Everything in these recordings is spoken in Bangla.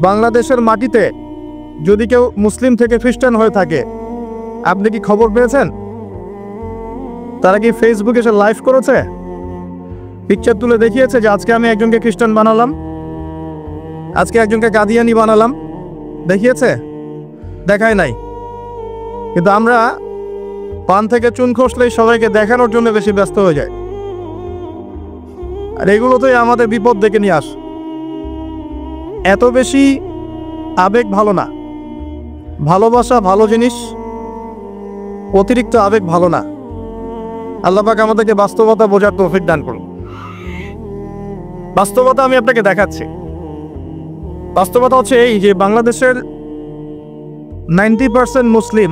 বাংলাদেশের মাটিতে যদি কেউ মুসলিম থেকে খ্রিস্টান হয়ে থাকে, আপনি কি খবর পেয়েছেন? তারা কি ফেসবুকে এসে লাইভ করেছে, পিকচার তুলে দেখিয়েছে যে আজকে আমি একজনকে খ্রিস্টান বানালাম, আজকে একজনকে কাদিয়ানি বানালাম? দেখিয়েছে? দেখায় নাই। কিন্তু আমরা পান থেকে চুন খসলেই সবাইকে দেখানোর জন্য বেশি ব্যস্ত হয়ে যায়, আর এগুলোতেই আমাদের বিপদ ডেকে নিয়ে আস। এত বেশি আবেগ ভালো না। ভালোবাসা ভালো জিনিস, অতিরিক্ত আবেগ ভালো না। আল্লাহ পাক আমাদেরকে বাস্তবতা বোঝার তৌফিক দান করুন। বাস্তবতা আমি আপনাকে দেখাচ্ছি। বাস্তবতা হচ্ছে এই যে বাংলাদেশের 90% মুসলিম,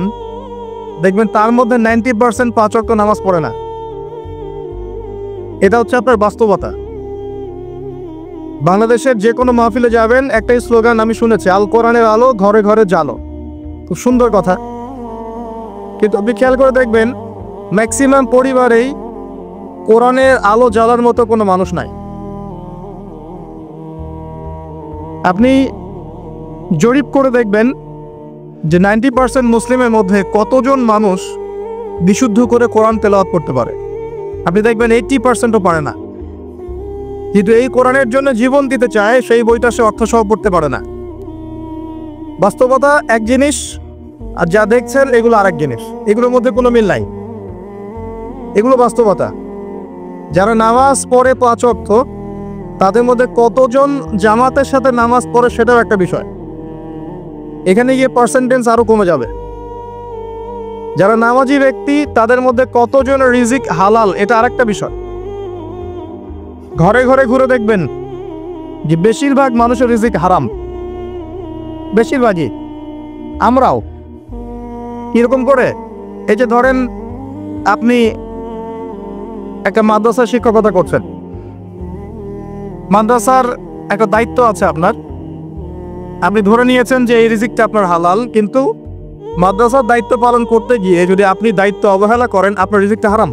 দেখবেন তার মধ্যে 90% 5 ওয়াক্ত নামাজ পড়ে না। এটা হচ্ছে আপনার বাস্তবতা। বাংলাদেশের যে কোনো মাহফিলে যাবেন, একটাই স্লোগান আমি শুনেছি, আল কোরআনের আলো ঘরে ঘরে জ্বালো। খুব সুন্দর কথা, কিন্তু আপনি খেয়াল করে দেখবেন ম্যাক্সিমাম পরিবারেই কোরআনের আলো জ্বালার মতো কোনো মানুষ নাই। আপনি জরিপ করে দেখবেন যে 90% মুসলিমের মধ্যে কতজন মানুষ বিশুদ্ধ করে কোরআন তেলাওয়াত করতে পারে। আপনি দেখবেন 80%ও পারে না। কিন্তু এই কোরআনের জন্য জীবন দিতে চায়, সেই বইটা সে অর্থসহ পড়তে পারে না। বাস্তবতা এক জিনিস, আর যা দেখছেন এগুলো আরেক জিনিস। এগুলোর মধ্যে কোনো মিল নাই। এগুলো বাস্তবতা। যারা নামাজ পড়ে 5 ওয়াক্ত, তাদের মধ্যে কতজন জামাতের সাথে নামাজ পড়ে সেটাও একটা বিষয়। এখানে গিয়ে পার্সেন্টেজ আরো কমে যাবে। যারা নামাজি ব্যক্তি, তাদের মধ্যে কতজন রিজিক হালাল, এটা আরেকটা বিষয়। ঘরে ঘরে ঘুরে দেখবেন যে বেশিরভাগ মানুষের রিজিক হারাম, বেশিরভাগই। আমরাও কিরকম করে, এই যে ধরেন আপনি একটা মাদ্রাসার শিক্ষকতা করছেন, মাদ্রাসার একটা দায়িত্ব আছে আপনার। আপনি ধরে নিয়েছেন যে এই রিজিকটা আপনার হালাল, কিন্তু মাদ্রাসার দায়িত্ব পালন করতে গিয়ে যদি আপনি দায়িত্ব অবহেলা করেন, আপনার রিজিকটা হারাম।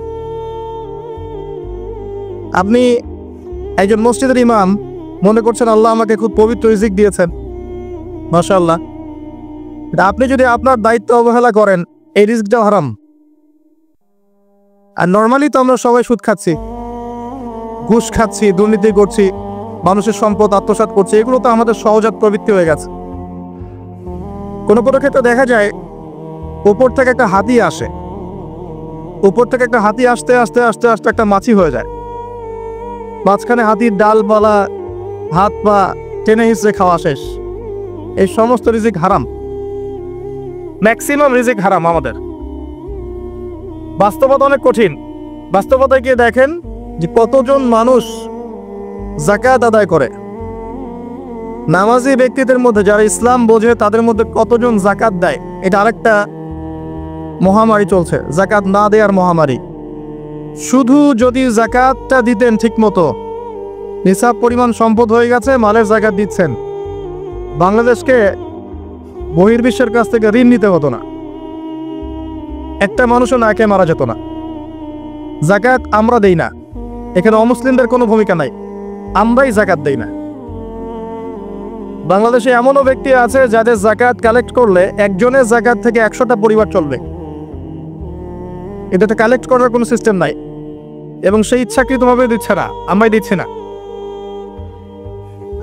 আপনি একজন মসজিদের ইমাম, মনে করছেন আল্লাহ আমাকে খুব পবিত্র রিজিক দিয়েছেন, মাশাআল্লাহ। আপনি যদি আপনার দায়িত্ব অবহেলা করেন, এই রিজিকটাও হারাম। আর নর্মালি তো আমরা সবাই সুদ খাচ্ছি, ঘুষ খাচ্ছি, দুর্নীতি করছি, মানুষের সম্পদ আত্মসাৎ করছি। এগুলো তো আমাদের সহজাত প্রবৃত্তি হয়ে গেছে। কোনো কোনো ক্ষেত্রে দেখা যায় উপর থেকে একটা হাতি আসে, উপর থেকে একটা হাতি আসতে আস্তে আস্তে আস্তে একটা মাছি হয়ে যায়। মাঝখানে হাতির ডালপালা, হাত পা টেনে হিঁচড়ে খাওয়া শেষ। এই সমস্ত রিজিক হারাম, ম্যাক্সিমাম রিজিক হারাম আমাদের। বাস্তবতা অনেক কঠিন। বাস্তবতায় গিয়ে দেখেন যে কতজন মানুষ যাকাত আদায় করে। নামাজি ব্যক্তিদের মধ্যে যারা ইসলাম বোঝে, তাদের মধ্যে কতজন যাকাত দেয়। এটা আরেকটা মহামারী চলছে, যাকাত না দেওয়ার মহামারী। শুধু যদি যাকাতটা দিতেন ঠিক মতো, নিসাব পরিমাণ সম্পদ হয়ে গেছে, মালের যাকাত দিচ্ছেন, বাংলাদেশকে বহির্বিশ্বের কাছ থেকে ঋণ নিতে হতো না, একটা মানুষও না খেয়ে মারা যেত না। যাকাত আমরা দেই না, এখানে অমুসলিমদের কোনো ভূমিকা নাই, আমরাই যাকাত দেই না। বাংলাদেশে এমনও ব্যক্তি আছে যাদের যাকাত কালেক্ট করলে একজনের যাকাত থেকে 100টা পরিবার চলবে। এটাতে কালেক্ট করার কোনো সিস্টেম নাই, এবং সেই ইচ্ছাকৃতভাবে দিচ্ছে না, আমরাই দিচ্ছি না।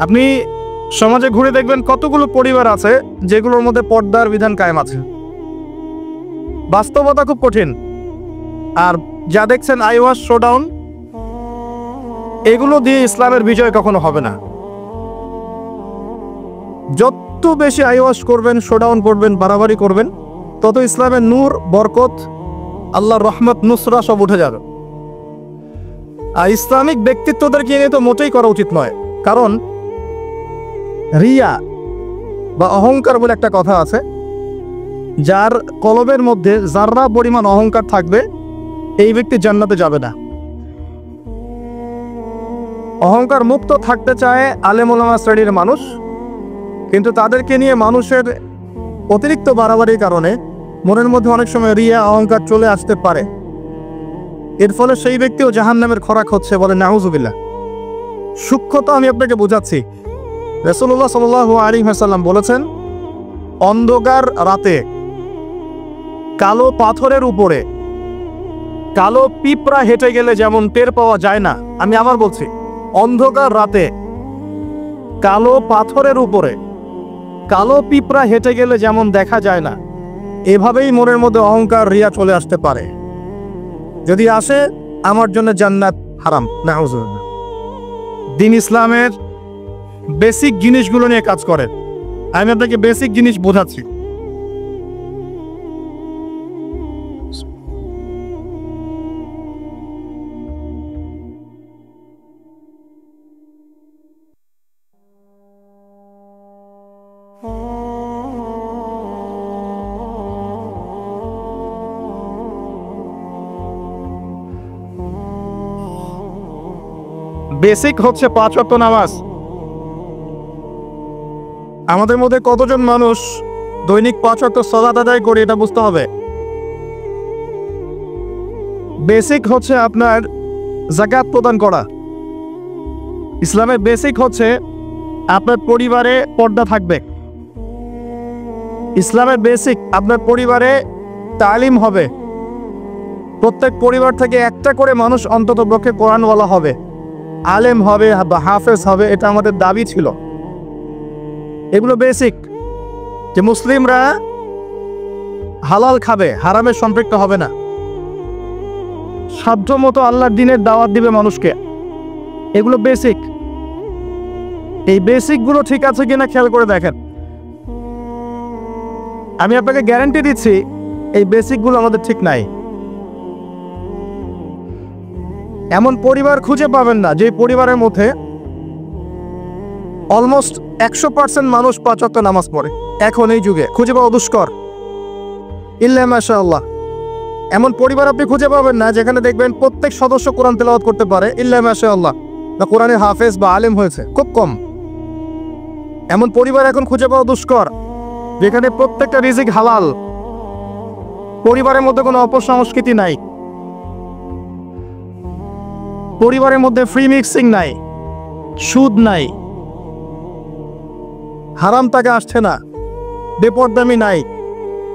আপনি সমাজে ঘুরে দেখবেন কতগুলো পরিবার আছে যেগুলোর মধ্যে পর্দার বিধান কায়েম আছে। বাস্তবতা খুব কঠিন। আর যা দেখছেন আইওয়াশ শোডাউন, এগুলো দিয়ে ইসলামের বিজয় কখনো হবে না। যত বেশি আইওয়াশ করবেন, শোডাউন করবেন, বাড়াবাড়ি করবেন, তত ইসলামের নূর, বরকত, আল্লাহর রহমত, নুসরা সব উঠে যাবে। আর ইসলামিক ব্যক্তিত্বদেরকে নিয়ে তো মোটেই করা উচিত নয়। কারণ রিয়া বা অহংকার বলে একটা কথা আছে, যার কলবের মধ্যে যাররা পরিমাণ অহংকার থাকবে, এই ব্যক্তি জান্নাতে যাবে না। অহংকার মুক্ত থাকতে চায় আলেম ওলামা শ্রেণীর মানুষ, কিন্তু তাদেরকে নিয়ে মানুষের অতিরিক্ত বাড়াবাড়ির কারণে মনের মধ্যে অনেক সময় রিয়া, অহংকার চলে আসতে পারে। এর ফলে সেই ব্যক্তিও জাহান্নামের খোরাক হচ্ছে, বলে নাউজুবিল্লাহ। সূক্ষ্মতা আমি আপনাকে বোঝাচ্ছি। রাসূলুল্লাহ সাল্লাল্লাহু আলাইহি ওয়াসাল্লাম বলেছেন, অন্ধকার রাতে কালো পাথরের উপরে কালো পিঁপড়া হেঁটে গেলে যেমন টের পাওয়া যায় না, আমি আবার বলছি, অন্ধকার রাতে কালো পাথরের উপরে কালো পিঁপড়া হেঁটে গেলে যেমন দেখা যায় না, এভাবেই মনের মধ্যে অহংকার রিয়া চলে আসতে পারে। যদি আসে, আমার জন্য জান্নাত হারাম। নাউজুবিল্লাহ। দ্বীন ইসলামের বেসিক জিনিসগুলো নিয়ে কাজ করেন। আমি আপনাকে বেসিক জিনিস বোঝাচ্ছি। বেসিক হচ্ছে 5 ওয়াক্ত নামাজ। আমাদের মধ্যে কতজন মানুষ দৈনিক 5 ওয়াক্ত সালাত আদায় করে, এটা বুঝতে হবে। বেসিক হচ্ছে আপনার যাকাত প্রদান করা। ইসলামের বেসিক হচ্ছে আপনার পরিবারে পর্দা থাকবে। ইসলামের বেসিক আপনার পরিবারে তালিম হবে। প্রত্যেক পরিবার থেকে একটা করে মানুষ অন্তত পক্ষে কোরআনওয়ালা হবে, আলেম হবে বা হাফেজ হবে, এটা আমাদের দাবি ছিল। এগুলো বেসিক, যে মুসলিমরা হালাল খাবে, হারামে সম্পৃক্ত হবে না, সাধ্য মতো আল্লাহর দ্বীনের দাওয়াত দিবে মানুষকে। এগুলো বেসিক। এই বেসিকগুলো ঠিক আছে কিনা খেয়াল করে দেখেন। আমি আপনাকে গ্যারান্টি দিচ্ছি এই বেসিকগুলো আমাদের ঠিক নাই। এমন পরিবার খুঁজে পাবেন না যে পরিবারের মধ্যে অলমোস্ট 100% মানুষ 5 ওয়াক্ত নামাজ পড়ে। এখন এই যুগে খুঁজে পাওয়া দুষ্কর, ইল্লা মাশাআল্লাহ। এমন পরিবার আপনি খুঁজে পাবেন না যেখানে দেখবেন প্রত্যেক সদস্য কোরআন তেলাওয়াত করতে পারে, ইল্লা মাশাআল্লাহ, বা কোরআনের হাফেজ বা আলেম হয়েছে, খুব কম। এমন পরিবার এখন খুঁজে পাওয়া দুষ্কর যেখানে প্রত্যেকটা রিজিক হালাল, পরিবারের মধ্যে কোনো অপসংস্কৃতি নাই, পরিবারের মধ্যে ফ্রি মিক্সিং নাই, সুদ নাই, হারাম টাকা আসছে না, বেপরদামি নাই।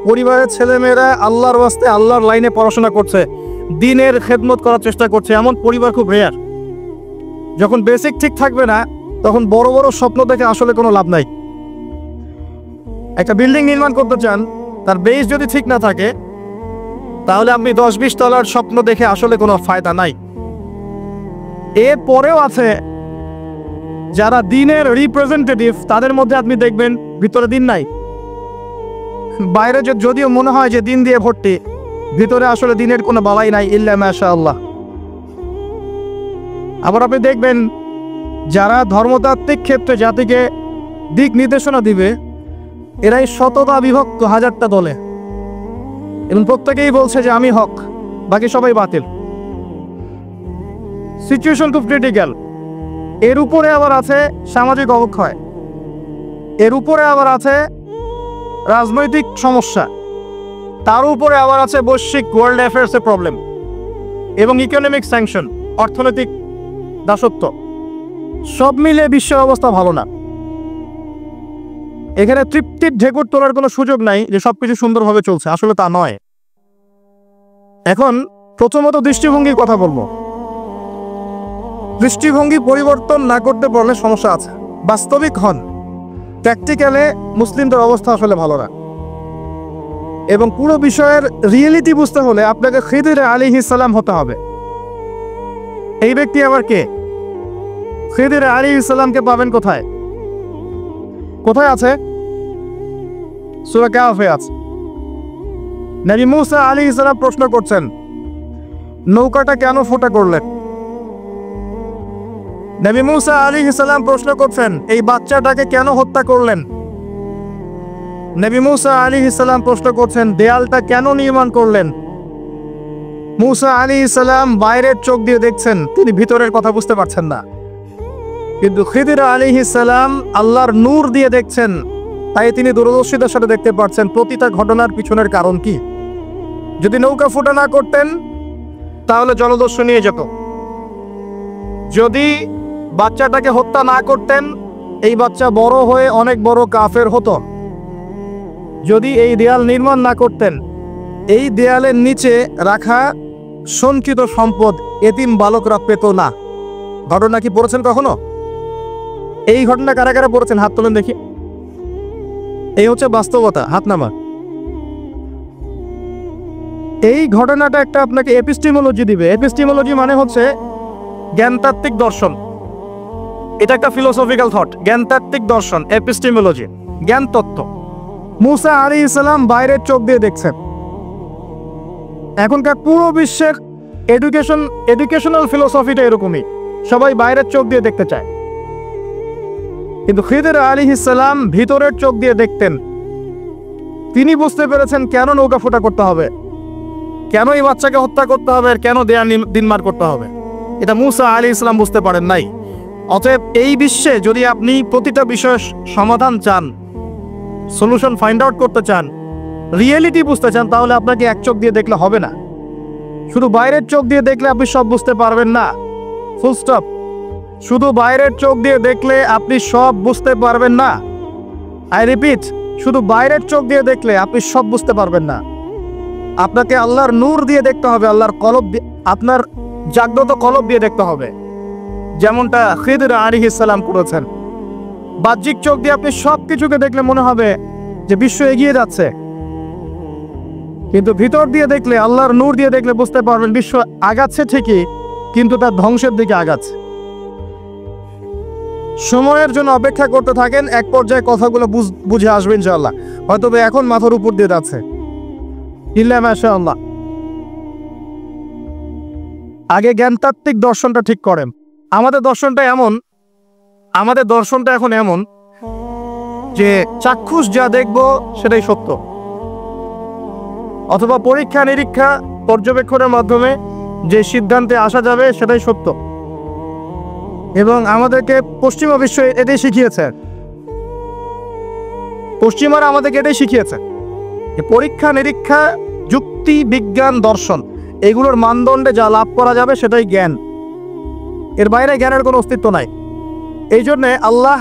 পরিবারের ছেলেমেয়েরা আল্লাহর ওয়াস্তে আল্লাহর লাইনে পড়াশোনা করছে, দ্বীনের খেদমত করার চেষ্টা করছে, এমন পরিবার খুব রেয়ার। যখন বেসিক ঠিক থাকবে না, তখন বড় বড় স্বপ্ন দেখে আসলে কোনো লাভ নাই। একটা বিল্ডিং নির্মাণ করতে চান, তার বেস যদি ঠিক না থাকে, তাহলে আপনি 10-20 তলার স্বপ্ন দেখে আসলে কোনো ফায়দা নাই। এর পরেও আছে যারা দ্বীনের রিপ্রেজেন্টেটিভ, তাদের মধ্যে আপনি দেখবেন ভিতরে দ্বীন নাই। বাইরে যদিও মনে হয় যে দ্বীন দিয়ে ভর্তি, ভিতরে আসলে দ্বীনের কোনো বালাই নাই, ইল্লা মাশাআল্লাহ। আবার আপনি দেখবেন যারা ধর্মতাত্ত্বিক ক্ষেত্রে জাতিকে দিক নির্দেশনা দিবে, এরাই শততা বিভক্ত 1000টা দলে, এবং প্রত্যেকেই বলছে যে আমি হক, বাকি সবাই বাতিল। সিচুয়েশন খুব ক্রিটিক্যাল। এর উপরে আবার আছে সামাজিক অবক্ষয়, এর উপরে আবার আছে রাজনৈতিক সমস্যা, তার উপরে আবার আছে বৈশ্বিক ওয়ার্ল্ড অ্যাফেয়ার্সের প্রবলেম এবং ইকোনমিক স্যাংশন, অর্থনৈতিক দাসত্ব। সব মিলে বিশ্বের অবস্থা ভালো না। এখানে তৃপ্তির ঢেকুর তোলার কোনো সুযোগ নাই যে সবকিছু সুন্দরভাবে চলছে, আসলে তা নয়। এখন প্রথমত দৃষ্টিভঙ্গির কথা বলবো। দৃষ্টিভঙ্গি পরিবর্তন না করতে পারলে সমস্যা আছে। বাস্তবিক হন, প্র্যাকটিক্যালে মুসলিমদের অবস্থা আসলে ভালো না। এবং পুরো বিষয়ের রিয়েলিটি বুঝতে হলে আপনাকে খিদির আলাইহিস সালাম হতে হবে। এই ব্যক্তি আবার কে? খিদির আলাইহিস সালামকে পাবেন কোথায়? কোথায় আছে? সূরা কাহফে আছে। নবী মুসা আলাইহিস সালাম প্রশ্ন করছেন, নৌকাটা কেন ফোটা করলেন? নবী মুসা আলাইহিস সালাম প্রশ্ন করছেন, এই বাচ্চাটাকে কেন হত্যা করলেন? নবী মুসা আলাইহিস সালাম প্রশ্ন করছেন, দেয়ালটা কেন নির্মাণ করলেন? মুসা আলাইহিস সালাম বাইরের চোখ দিয়ে দেখছেন, তিনি ভিতরের কথা বুঝতে পারছেন না। কিন্তু খিদির আলাইহিস সালাম আল্লাহর নূর দিয়ে দেখছেন, তাই তিনি দূরদর্শিতার সাথে দেখতে পাচ্ছেন প্রতিটা ঘটনার পিছনের কারণ কি। যদি নৌকা ফুটা না করতেন তাহলে জলদস্যু নিয়ে যেত। যদি বাচ্চাটাকে হত্যা না করতেন এই বাচ্চা বড় হয়ে অনেক বড় কাফের হতো যদি এই দেয়াল নির্মাণ না করতেন। এই দেয়ালের নিচে রাখা সঞ্চিত সম্পদ এতিম বালকরা পেত না। ঘটনা কি পড়েছেন কখনো? এই ঘটনা কারা কারা পড়েছেন হাত তোলেন দেখি। এই হচ্ছে বাস্তবতা, হাত নামা। এই ঘটনাটা একটা আপনাকে এপিস্টিমোলজি দিবে। এপিস্টিমোলজি মানে হচ্ছে জ্ঞানতাত্ত্বিক দর্শন। এটা একটা ফিলোসফিক্যাল থট, জ্ঞানতাত্ত্বিক দর্শন, এপিস্টিমোলজি, জ্ঞান তত্ত্ব। মুসা আলাইহিস সালাম বাইরের চোখ দিয়ে দেখছেন। এখনকার পুরো বিশ্বের এডুকেশনাল ফিলোসফিটা এরকমই, সবাই বাইরের চোখ দিয়ে দেখতে চায়। কিন্তু খিদির আলাইহিস সালাম ভিতরের চোখ দিয়ে দেখতেন। তিনি বুঝতে পেরেছেন কেন নৌকা ফুটা করতে হবে, কেন এই বাচ্চাকে হত্যা করতে হবে, কেন দেয়া দিনমার করতে হবে। এটা মুসা আলাইহিস সালাম বুঝতে পারেন নাই। অতএব এই বিশ্বে যদি আপনি প্রতিটা বিষয়ের সমাধান চান, সলিউশন ফাইন্ড আউট করতে চান, রিয়েলিটি বুঝতে চান, তাহলে আপনাকে এক চোখ দিয়ে দেখলে হবে না। শুধু বাইরের চোখ দিয়ে দেখলে আপনি সব বুঝতে পারবেন না, ফুল স্টপ। শুধু বাইরের চোখ দিয়ে দেখলে আপনি সব বুঝতে পারবেন না। আই রিপিট, শুধু বাইরের চোখ দিয়ে দেখলে আপনি সব বুঝতে পারবেন না। আপনাকে আল্লাহর নূর দিয়ে দেখতে হবে, আল্লাহর কলব দিয়ে, আপনার জাগ্রত কলব দিয়ে দেখতে হবে, যেমনটা খিদির আলাইহিস সালাম করেছেন। বাহ্যিক চোখ দিয়ে আপনি সব কিছুকে দেখলে মনে হবে যে বিশ্ব এগিয়ে যাচ্ছে, কিন্তু ভিতর দিয়ে দেখলে, আল্লাহর নূর দিয়ে দেখলে বুঝতে পারবেন বিশ্ব আগাচ্ছে ঠিকই, কিন্তু তার ধ্বংসের দিকে আগাচ্ছে। সময়ের জন্য অপেক্ষা করতে থাকেন, এক পর্যায়ে কথাগুলো বুঝে আসবে ইনশাআল্লাহ। হয়তো এখন মাথার উপর দিয়ে যাচ্ছে, ইল্লা মাশাআল্লাহ। আগে জ্ঞানতাত্ত্বিক দর্শনটা ঠিক করেন। আমাদের দর্শনটা এখন এমন যে চাক্ষুষ যা দেখবো সেটাই সত্য, অথবা পরীক্ষা নিরীক্ষা পর্যবেক্ষণের মাধ্যমে যে সিদ্ধান্তে আসা যাবে সেটাই সত্য। এবং আমাদেরকে পশ্চিমা বিশ্ব এটাই শিখিয়েছে, পশ্চিমারা আমাদেরকে এটাই শিখিয়েছে যে পরীক্ষা নিরীক্ষা, যুক্তি, বিজ্ঞান, দর্শন, এগুলোর মানদণ্ডে যা লাভ করা যাবে সেটাই জ্ঞান। এর বাইরে জ্ঞানের কোনো অস্তিত্ব নাই। এই জন্যে আল্লাহ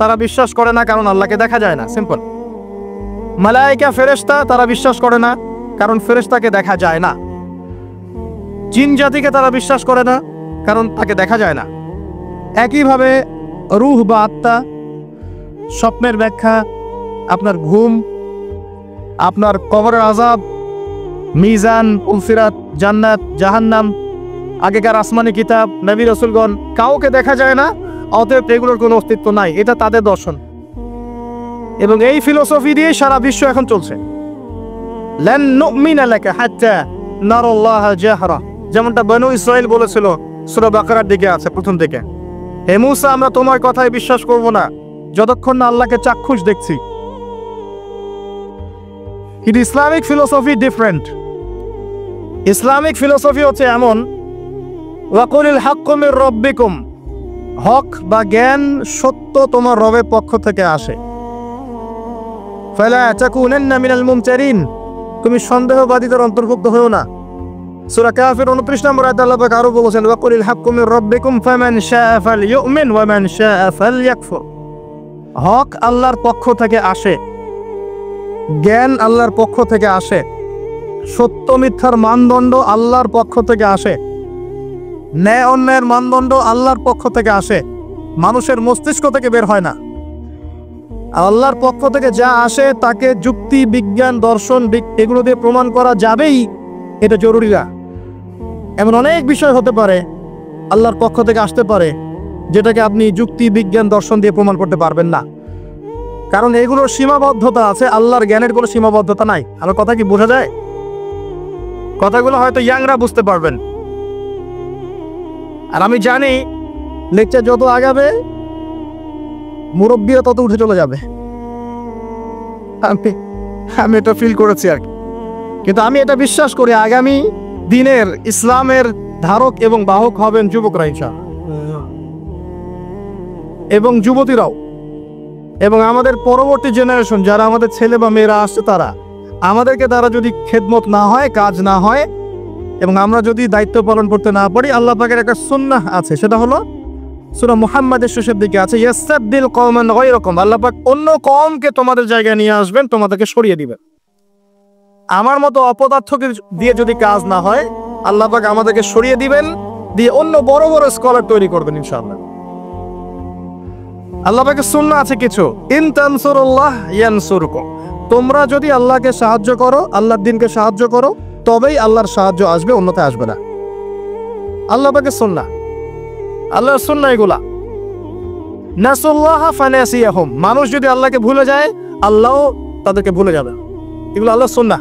তারা বিশ্বাস করে না, কারণ আল্লাহকে দেখা যায় না, সিম্পল। মালায়েকা, ফেরেশতা তারা বিশ্বাস করে না, কারণ ফেরেশতাকে দেখা যায় না। জিন জাতিকে তারা বিশ্বাস করে না, কারণ তাকে দেখা যায় না। একইভাবে রূহ বা আত্মা, স্বপ্নের ব্যাখ্যা, আপনার ঘুম, আপনার কবরের আযাব, মিজান, উলসিরাত, জান্নাত, জাহান্নাম, আগেকার আসমানি কিতাব, নবী রাসূলগণ, কাউকে দেখা যায় না, অতএব এগুলোর কোনো অস্তিত্ব নাই। এটা তাদের দর্শন, এবং এই ফিলোসফি দিয়ে সারা বিশ্ব এখন চলছে। লান নুমিনা লাকা হাত্তা নারাল্লাহা জাহরা, যেমনটা বনু ইসরাইল বলেছিল, সূরা বাকারার দিকে আছে প্রথম দিকে, হে মুসা, আমরা তোমার কথায় বিশ্বাস করব না যতক্ষণ না আল্লাহকে চাক্ষুষ দেখছি। কিন্তু Islamic philosophy different. Islamic philosophy হচ্ছে এমন, ওয়াকুলিল হাক্কু মির রাব্বিকুম, হক বা জ্ঞান, সত্য তোমার রবের পক্ষ থেকে আসে। ফালা তাকুনান্না মিনাল মুমতারিন, তুমি সন্দেহবাদীদের অন্তর্ভুক্ত হও না। সূরা কাফির 29 নম্বর আয়াতে আল্লাহ পাক আরো বলেছেন, ওয়াকুলিল হাক্কু মির রাব্বিকুম ফামান শাআ ফালইউমিন ওয়া মান শাআ ফালইয়াকফুর। হক আল্লাহর পক্ষ থেকে আসে, জ্ঞান আল্লাহর পক্ষ থেকে আসে, সত্য মিথ্যার মানদণ্ড আল্লাহর পক্ষ থেকে আসে, ন্যায় অন্যায়ের মানদণ্ড আল্লাহর পক্ষ থেকে আসে, মানুষের মস্তিষ্ক থেকে বের হয় না। আল্লাহর পক্ষ থেকে যা আসে তাকে যুক্তি, বিজ্ঞান, দর্শন এগুলো দিয়ে প্রমাণ করা যাবেই, এটা জরুরি না। এমন অনেক বিষয় হতে পারে আল্লাহর পক্ষ থেকে আসতে পারে যেটাকে আপনি যুক্তি, বিজ্ঞান, দর্শন দিয়ে প্রমাণ করতে পারবেন না, কারণ এগুলোর সীমাবদ্ধতা আছে, আল্লাহর জ্ঞানের কোনো সীমাবদ্ধতা নাই। আমার কথা কি বোঝা যায়? কথাগুলো হয়তো ইয়াংরা বুঝতে পারবেন। আর আমি জানি লেকচার যত আগাবে মুরব্বীরা তত উঠে চলে যাবে, আমি এটা ফিল করেছি আর কি। কিন্তু আমি এটা বিশ্বাস করি, আগামী দিনের ইসলামের ধারক এবং বাহক হবেন যুবকরা ইনশাআল্লাহ, এবং যুবতীরাও, এবং আমাদের পরবর্তী জেনারেশন যারা আমাদের ছেলে বা মেয়েরা আসছে, আমাদেরকে দ্বারা যদি খেদমত না হয়, কাজ না হয়, এবং আমরা যদি দায়িত্ব পালন করতে না পারি, আল্লাহ পাকের একটা সুন্নাহ আছে, সেটা হলো সূরা মুহাম্মাদের শেষের দিকে আছে, ইয়াস্তাবদিল কওমান গায়রাকুম, আল্লাহ পাক অন্য কওমকে তোমাদের জায়গায় নিয়ে আসবেন, তোমাদেরকে সরিয়ে দিবেন। আমার মতো অপদার্থকে দিয়ে যদি কাজ না হয়, আল্লাহ পাক আমাদেরকে সরিয়ে দিবেন, দিয়ে অন্য বড় বড় স্কলার তৈরি করবেন ইনশাআল্লাহ। আল্লাহ পাকের সুন্নাহ আছে কিছু, ইন তানসুরুল্লাহ ইয়ানসুরকুম, তোমরা যদি আল্লাহকে সাহায্য করো, আল্লাহর দ্বীনকে সাহায্য করো, তবেই আল্লাহর সাহায্য আসবে, অন্যথায় আসবে না। আল্লাহ পাকের সুন্নাহ, আল্লাহর সুন্নাহ এগুলা। নাসুল্লাহ ফানাসিয়াহুম, মানুষ যদি আল্লাহকে ভুলে যায়, আল্লাহও তাদেরকে ভুলে যাবে। এগুলো আল্লাহর সুন্নাহ।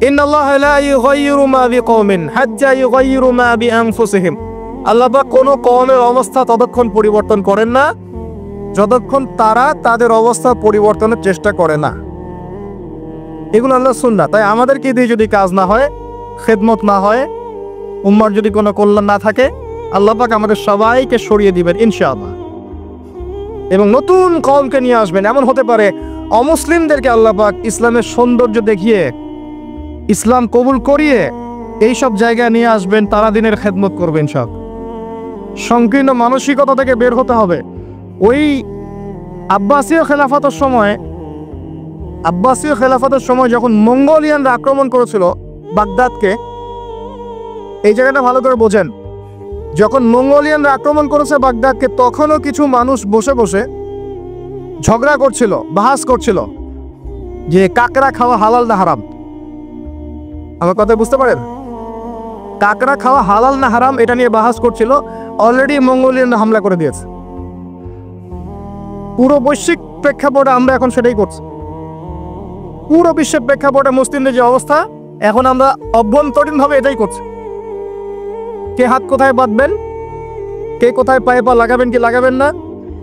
ইন্নাল্লাহা লা ইউগাইয়িরু মা বিকওমিন হাত্তা ইউগাইয়িরু মা বিআনফুসিহিম, আল্লাহ পাক কোনো কওমের অবস্থা ততক্ষণ পরিবর্তন করেন না যতক্ষণ তারা তাদের অবস্থা পরিবর্তনের চেষ্টা করে না। এগুলো আল্লাহর সুন্নাহ। তাই আমাদেরকে দিয়ে যদি কাজ না হয়, খেদমত না হয়, উম্মার যদি কোনো কল্যাণ না থাকে, আল্লাহ পাক আমাদের সবাইকে সরিয়ে দিবেন ইনশাআল্লাহ, এবং নতুন কওমকে নিয়ে আসবেন। এমন হতে পারে অমুসলিমদেরকে আল্লাহ পাক ইসলামের সৌন্দর্য দেখিয়ে, ইসলাম কবুল করিয়ে এইসব জায়গায় নিয়ে আসবেন, তারা দিনের খেদমত করবেন। সব সংকীর্ণ মানসিকতা থেকে বের হতে হবে। ওই আব্বাসীয় খেলাফতের সময় যখন মঙ্গোলিয়ানরা আক্রমণ করেছিল বাগদাদকে, এই জায়গাটা ভালো করে বোঝেন, যখন মঙ্গোলিয়ানরা আক্রমণ করেছে বাগদাদকে, তখনও কিছু মানুষ বসে বসে ঝগড়া করছিল, বাহাস করছিল যে কাকড়া খাওয়া হালাল না হারাম। আমার কথা বুঝতে পারেন? কাকড়া খাওয়া হালাল না হারাম এটা নিয়ে বাহাস করছিল। অলরেডি মঙ্গোলিয়ানরা হামলা করে দিয়েছে। পুরো বৈশ্বিক প্রেক্ষাপটে আমরা এখন সেটাই করছি। পুরো বিশ্বের প্রেক্ষাপটে মুসলিমদের যে অবস্থা, এখন আমরা অভ্যন্তরীণভাবে এটাই করছি। কে হাত কোথায় বাঁধবেন, কে কোথায় পায়ে পা লাগাবেন কি লাগাবেন না,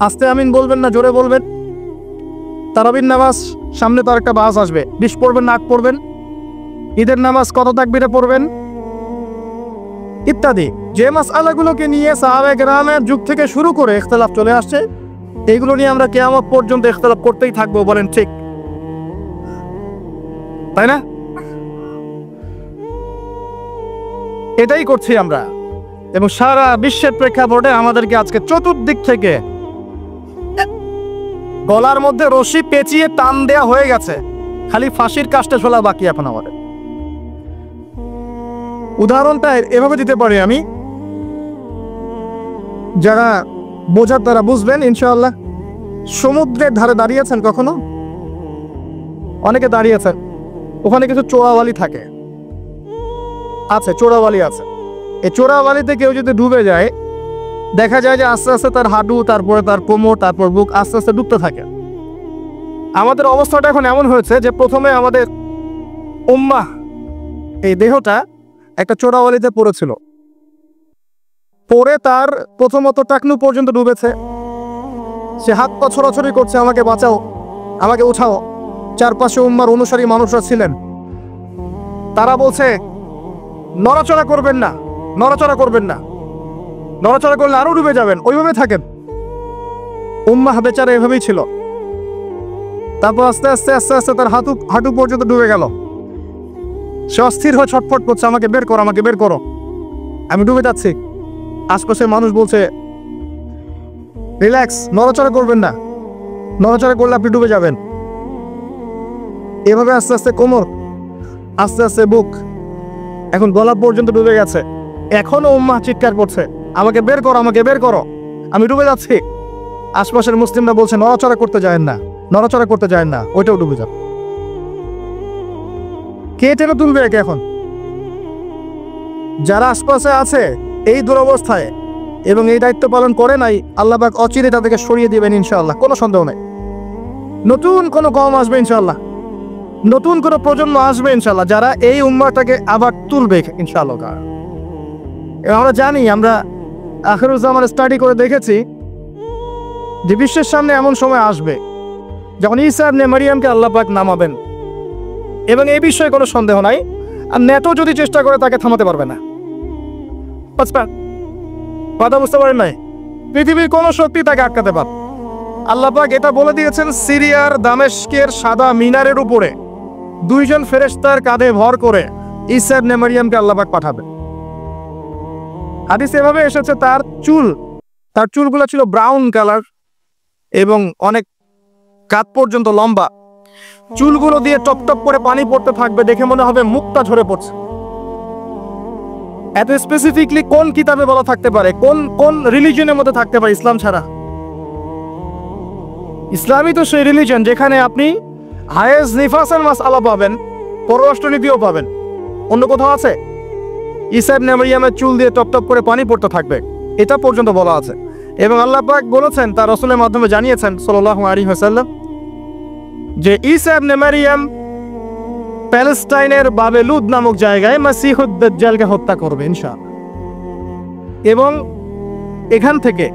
আস্তে আমিন বলবেন না জোরে বলবেন, তারাবির নামাজ সামনে তো একটা বাস আসবে, 20 পড়বেন না 8 পড়বেন, ঈদের নামাজ কত তাকবীরে পড়বেন, ইত্যাদি যে মাসআলাগুলোকে নিয়ে সাহাবায়ে কেরামের যুগ থেকে শুরু করে ইখতিলাফ চলে আসছে, এইগুলো নিয়ে আমরা কিয়ামত পর্যন্ত ইখতিলাফ করতেই থাকবো। বলেন ঠিক, তাই না? এটাই করছি আমরা, এবং সারা বিশ্বের প্রেক্ষাপটে আমাদেরকে আজকে চতুর্দিক থেকে গলার মধ্যে রশি পেঁচিয়ে টান দেয়া হয়ে গেছে, খালি ফাঁসির কাজটা ঝোলা বাকি এখন আমাদের। উদাহরণটা এভাবে দিতে পারি আমি, যারা বোঝার দ্বারা বুঝবেন ইনশাআল্লাহ। সমুদ্রের ধারে দাঁড়িয়েছেন কখনো? অনেকে দাঁড়িয়েছেন, ওখানে কিছু চোরাওয়ালি থাকে, আছে চোরাওয়ালি আছে। এই চোরাওয়ালিতে কেউ যদি ডুবে যায়, দেখা যায় যে আস্তে আস্তে তার হাঁটু, তারপরে তার কোমর, তারপর বুক আস্তে আস্তে ডুবতে থাকে। আমাদের অবস্থাটা এখন এমন হয়েছে যে প্রথমে আমাদের উম্মাহ, এই দেহটা একটা চোরাওয়ালিতে পড়েছিল, পরে তার প্রথমত টাকনু পর্যন্ত ডুবেছে। সে হাত পা ছোড়াছড়ি করছে, আমাকে বাঁচাও, আমাকে উঠাও। চারপাশে উম্মার অনুসারী মানুষরা ছিলেন, তারা বলছে নড়াচড়া করবেন না, নড়াচড়া করবেন না, নড়াচড়া করলে আরো ডুবে যাবেন, ওইভাবে থাকেন। উম্মাহ বেচারা এভাবেই ছিল। তারপর আস্তে আস্তে আস্তে আস্তে তার হাঁটু পর্যন্ত ডুবে গেল। সে অস্থির হয়ে ছটফট করছে, আমাকে বের করো, আমাকে বের করো, আমি ডুবে যাচ্ছি। আশপাশের মানুষ বলছে রিল্যাক্স, নড়াচড়া করবেন না, নড়াচড়া করলে আপনি ডুবে যাবেন। এভাবে আস্তে আস্তে কোমর, আস্তে আস্তে বুক, এখন গলা পর্যন্ত ডুবে গেছে। এখনো উম্মাহ চিৎকার করছে, আমাকে বের করো, আমাকে বের করো, আমি ডুবে যাচ্ছি। আশপাশের মুসলিমরা বলছে নড়াচড়া করতে যায় না, নড়াচড়া করতে যায় না, ওইটাও ডুবে যাবে। কে টেনে তুলবে একে এখন? যারা আশপাশে আছে এই দুরবস্থায় এবং এই দায়িত্ব পালন করে নাই, আল্লাহ পাক অচিরে তাদেরকে সরিয়ে দিবেন ইনশাআল্লাহ, কোনো সন্দেহ নেই। নতুন কোনো কওম আসবে ইনশাআল্লাহ, নতুন কোনো প্রজন্ম আসবে ইনশাআল্লাহ, যারা এই উম্মাহটাকে আবার তুলবে ইনশাআল্লাহ। এবং আমরা জানি, আমরা আখিরুজ্জামান স্টাডি করে দেখেছি যে বিশ্বের সামনে এমন সময় আসবে যখন ঈসা ইবনে মারিয়ামকে আল্লাহ পাক নামাবেন, এবং এই বিষয়ে কোনো সন্দেহ নাই। আর নেটো যদি চেষ্টা করে তাকে থামাতে পারবে না। কথা বুঝতে পারেন নাই? পৃথিবীর কোনো শক্তি তাকে আটকাতে পারে। আল্লাহ পাক এটা বলে দিয়েছেন, সিরিয়ার দামেস্কের সাদা মিনারের উপরে 2 জন ফেরেশতার কাঁধে ভর করে ঈসা ইবনে মারিয়ামকে আল্লাহ পাক পাঠাবে। হাদিস এভাবে এসেছে, তার চুল তার চুলগুলো ছিল ব্রাউন কালার এবং অনেক কাত পর্যন্ত লম্বা। চুলগুলো দিয়ে টপ টপ করে পানি পড়তে থাকবে, দেখে মনে হবে মুক্তা ঝরে পড়ছে। এত স্পেসিফিকলি কোন কিতাবে বলা থাকতে পারে, কোন কোন রিলিজনের মধ্যে থাকতে পারে ইসলাম ছাড়া? ইসলামই তো সেই রিলিজন যেখানে আপনি হায়েজ নিফাসের মাসআলা পাবেন, পররাষ্ট্রনীতিও পাবেন। অন্য কোথাও আছে? ঈসা ইবনে মারইয়ামের চুল দিয়ে টপ টপ করে পানি পড়তে থাকবে, এটা পর্যন্ত বলা আছে। এবং আল্লাহ পাক বলেছেন, তার রাসূলের মাধ্যমে জানিয়েছেন সাল্লাল্লাহু আলাইহি ওয়াসাল্লাম, যে ঈসা ইবনে মারইয়াম প্যালেস্টাইনের বাবেলুদ নামক জায়গায় মাসিহুদ দাজ্জালকে হত্যা করবে ইনশাআল্লাহ। এবং এখান থেকে,